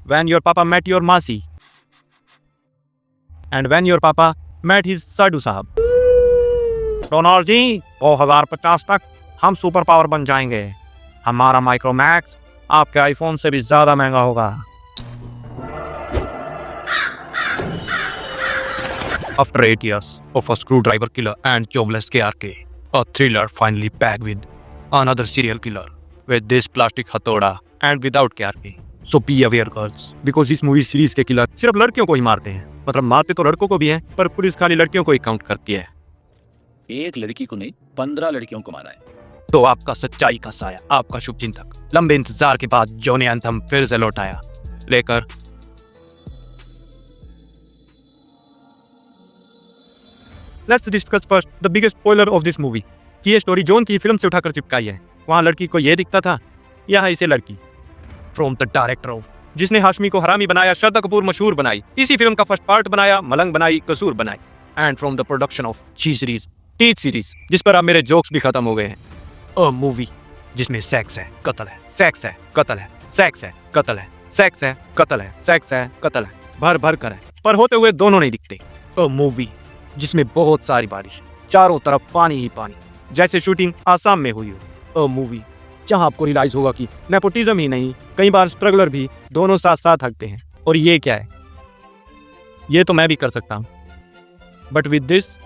when your papa met your मासी and when your papa met his साडू साहब। Donald जी 2050 तक हम सुपर पावर बन जाएंगे। हमारा माइक्रोमैक्स आपके आईफोन से भी ज्यादा महंगा होगा। After 8 years of a screwdriver killer and jobless KRK, a thriller finally back with another serial killer with this plastic हथौड़ा and without KRK. So be aware girls, because इस मूवी सीरीज के killer सिर्फ लड़कियों को ही मारते हैं। मतलब मारते तो लड़कों को भी हैं, पर पुलिस खाली लड़कियों को ही काउंट करती है। एक लड़की को नहीं 15 लड़कियों को मारा है। तो आपका सच्चाई का साया, आपका शुभ चिंतक लंबे इंतजार के बाद जॉनी एंथम फिर से लौट आया लेकर Let's discuss first the biggest spoiler of this movie कि ये स्टोरी जॉन की फिल्म से उठाकर चिपकाई है। वहाँ लड़की को ये दिखता था, यहाँ इसे लड़की। From the director of जिसने हाशमी को हरामी बनाया, श्रद्धा कपूर मशहूर बनाई, इसी फिल्म का फर्स्ट पार्ट बनाया, मलंग बनाई, कसूर बनाई। And from the production of ची सीरीज, टीच सीरीज, जिस पर अब मेरे जोक्स भी खत्म हो गए हैं। अ मूवी जिसमें सेक्स है, कत्ल है, सेक्स है, कत्ल है, सेक्स है, कत्ल है, सेक्स है, कत्ल है, सेक्स है, कत्ल है, भर भर कर है, पर होते हुए दोनों नहीं दिखते। अ मूवी जिसमें बहुत सारी बारिश, चारों तरफ पानी ही पानी, जैसे शूटिंग आसाम में हुई हो। अ मूवी जहां आपको रियलाइज होगा कि नेपोटिज्म ही नहीं, कई बार स्ट्रगलर भी दोनों साथ साथ हकते हैं। और ये क्या है, ये तो मैं भी कर सकता हूँ, but with this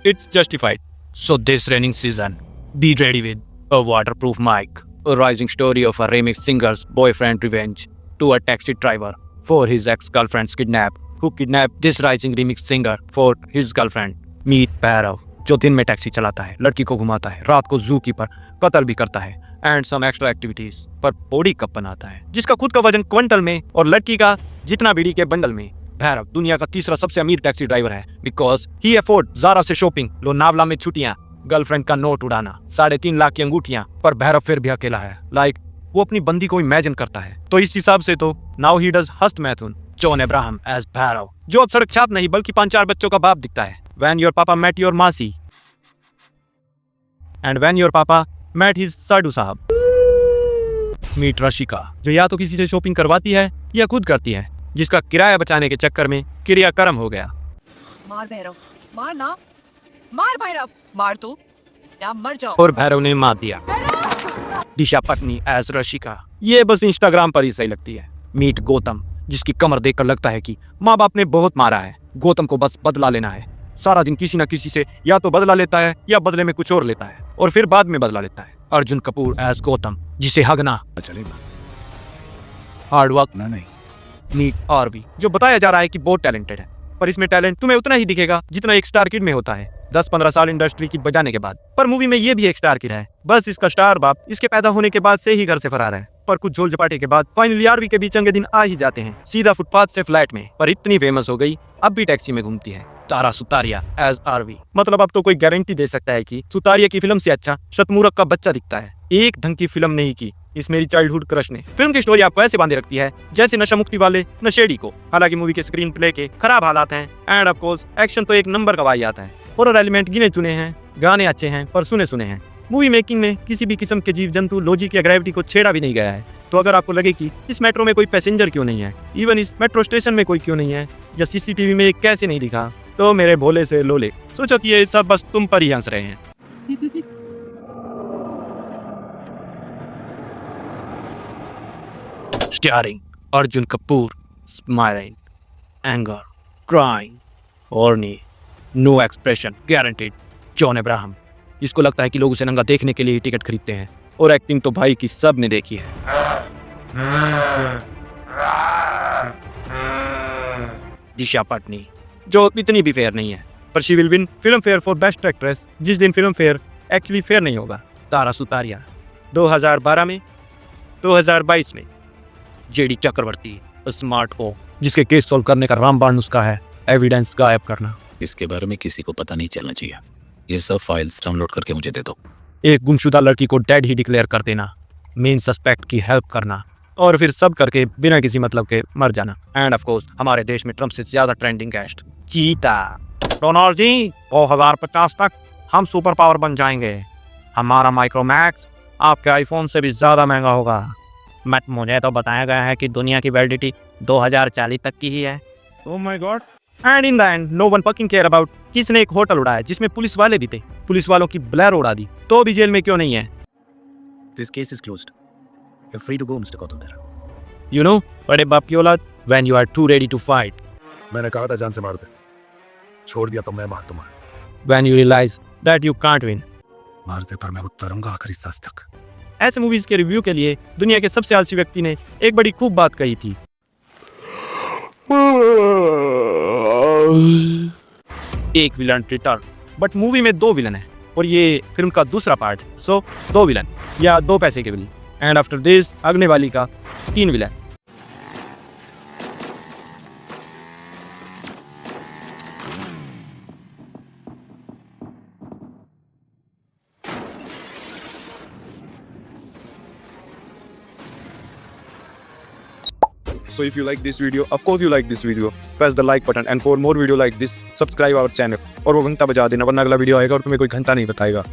it's justified. So this raining season be ready with a waterproof mic, a rising story of a remix singer's boyfriend revenge to a taxi driver for his ex-girlfriend's kidnap, who kidnapped this rising remix singer for his girlfriend. Meet Bhairav, जो दिन में taxi चलाता है, लड़की को घुमाता है, रात को जू कीपर कत्ल भी करता है, एंड सम एक्स्ट्रा एक्टिविटीज, पर बॉडी कप बनाता है, जिसका खुद का वजन क्विंटल में और लड़की का जितना बीड़ी के बंडल में। भैरव दुनिया का तीसरा सबसे अमीर टैक्सी ड्राइवर है, बिकॉज ही अफोर्ड ज़ारा से शॉपिंग, लोनावला में छुट्टियां, गर्लफ्रेंड का नोट उड़ाना, 3.5 लाख की अंगूठियां। पर भैरव फिर भी अकेला है, लाइक वो अपनी बंदी को इमेजिन करता है। तो इस हिसाब से तो नाउ ही डज हस्त मैथुन जॉन अब्राहम एज भैरव, जो अब सड़क छाप नहीं बल्कि 5-4 बच्चों का बाप दिखता है। व्हेन योर पापा मेट योर मासी एंड व्हेन योर पापा मेट हिज साडू साहब। मीट रशिका, जो या तो किसी से शॉपिंग करवाती है या खुद करती है, जिसका किराया बचाने के चक्कर में क्रियाकर्म हो गया। मार भैरव, मार ना, मार भैरव, मार तो या मर जाओ। और भैरव ने मार दिया। दिशा पत्नी एज रशिका, ये बस इंस्टाग्राम पर ही सही लगती है। मीट गौतम, जिसकी कमर देखकर लगता है कि माँ बाप ने बहुत मारा है, गौतम को बस बदला लेना है। सारा दिन किसी न किसी से या तो बदला लेता है या बदले में कुछ और लेता है, और फिर बाद में बदला लेता है। अर्जुन कपूर एज गौतम, जिसे हगना चलेगा हार्ड वर्क ना नहीं। मीट आरवी, जो बताया जा रहा है कि बहुत टैलेंटेड है, पर इसमें टैलेंट तुम्हें उतना ही दिखेगा जितना एक स्टार किड में होता है 10-15 साल इंडस्ट्री की बजाने के बाद। पर मूवी में ये भी एक स्टार किड है, बस इसका स्टार बाप इसके पैदा होने के बाद से ही घर से फरार है। पर कुछ झोल झपाटे के बाद फाइनली आरवी के भी चंगे दिन आ ही जाते हैं, सीधा फुटपाथ से फ्लैट में। पर इतनी फेमस हो गई अब भी टैक्सी में घूमती है। तारा सुतारिया एज आरवी, मतलब अब तो कोई गारंटी दे सकता है कि सुतारिया की फिल्म से अच्छा शतमूरख का बच्चा दिखता है। एक ढंग की फिल्म नहीं की इस मेरी चाइल्डहुड क्रश ने। फिल्म की स्टोरी आपको ऐसे बांधे रखती है जैसे नशा मुक्ति वाले नशेड़ी को। हालांकि मूवी के स्क्रीन प्ले के खराब हालात हैं, एंड ऑफ कोर्स एक्शन तो एक नंबर का वाही आता है। हॉरर एलिमेंट गिने चुने हैं, गाने अच्छे हैं पर सुने सुने हैं। मूवी मेकिंग में किसी भी किस्म के जीव जंतु, लॉजिक या ग्रेविटी को छेड़ा भी नहीं गया है। तो अगर आपको लगे कि इस मेट्रो में कोई पैसेंजर क्यों नहीं है, इवन इस मेट्रो स्टेशन में कोई क्यों नहीं है, या सीसीटीवी में कैसे नहीं दिखा, तो मेरे भोले से लोले सोचो कि ये सब बस तुम पर ही हंस रहे हैं। Starring Arjun Kapoor, smiling, anger, crying, horny, no expression, guaranteed. John Abraham, इसको लगता है कि लोग उसे नंगा देखने के लिए ही टिकट खरीदते हैं, और एक्टिंग तो भाई की सब ने देखी है। दिशा पटनी, जो इतनी भी फेयर नहीं है, पर she will win film fair for best actress जिस दिन फिल्म फेयर एक्चुअली फेयर नहीं होगा। तारा सुतारिया 2012 में, 2022 में। जेडी चक्रवर्ती, स्मार्ट हो, जिसके केस सॉल्व करने का रामबाण नुस्खा है एविडेंस गायब करना। इसके बारे में किसी को पता नहीं चलना चाहिए। ये सब फाइल्स डाउनलोड करके मुझे दे दो। एक गुमशुदा लड़की को डेड ही डिक्लेयर कर देना, मेन सस्पेक्ट की हेल्प करना, और फिर सब करके बिना किसी मतलब के मर जाना। एंड ऑफ कोर्स हमारे देश में ट्रम्प से ज्यादा ट्रेंडिंग गेस्ट चीता। डोनाल्ड जी 2050 तक हम सुपर पावर बन जाएंगे। हमारा माइक्रोमैक्स आपके आईफोन से भी ज्यादा महंगा होगा। बट मुझे तो बताया गया है कि दुनिया की वैलिडिटी 2040 तक की ही है। Oh my God. And in the end no one fucking care about किसने एक होटल उड़ाया जिसमें पुलिस वाले भी थे, पुलिस वालों की ब्लैर उड़ा दी, तो भी जेल में क्यों नहीं है? This case is closed. You're free to go, Mr. Gautam Mehra. You know बड़े बाप की औलाद, when you are too ready to fight, मैंने कहा था जान से मार दे, छोड़ दिया तो मैं मार दूंगा। When you realise that you can't win. मार दे पर मैं उतरूंगा आखिरी सांस तक। ऐसे मूवीज के रिव्यू के लिए दुनिया के सबसे आलसी व्यक्ति ने एक बड़ी खूब बात कही थी। एक विलन रिटर्न, बट मूवी में 2 विलन है और ये फिल्म का दूसरा पार्ट, सो 2 विलन या 2 पैसे के बिल। एंड आफ्टर दिस अगले वाली का 3 villain. So if you like this video, of course you like this video, press the like button and for more video like this, subscribe our channel और वो घंटा बजा देना वरना अगला वीडियो आएगा और तुम्हें कोई घंटा नहीं बताएगा।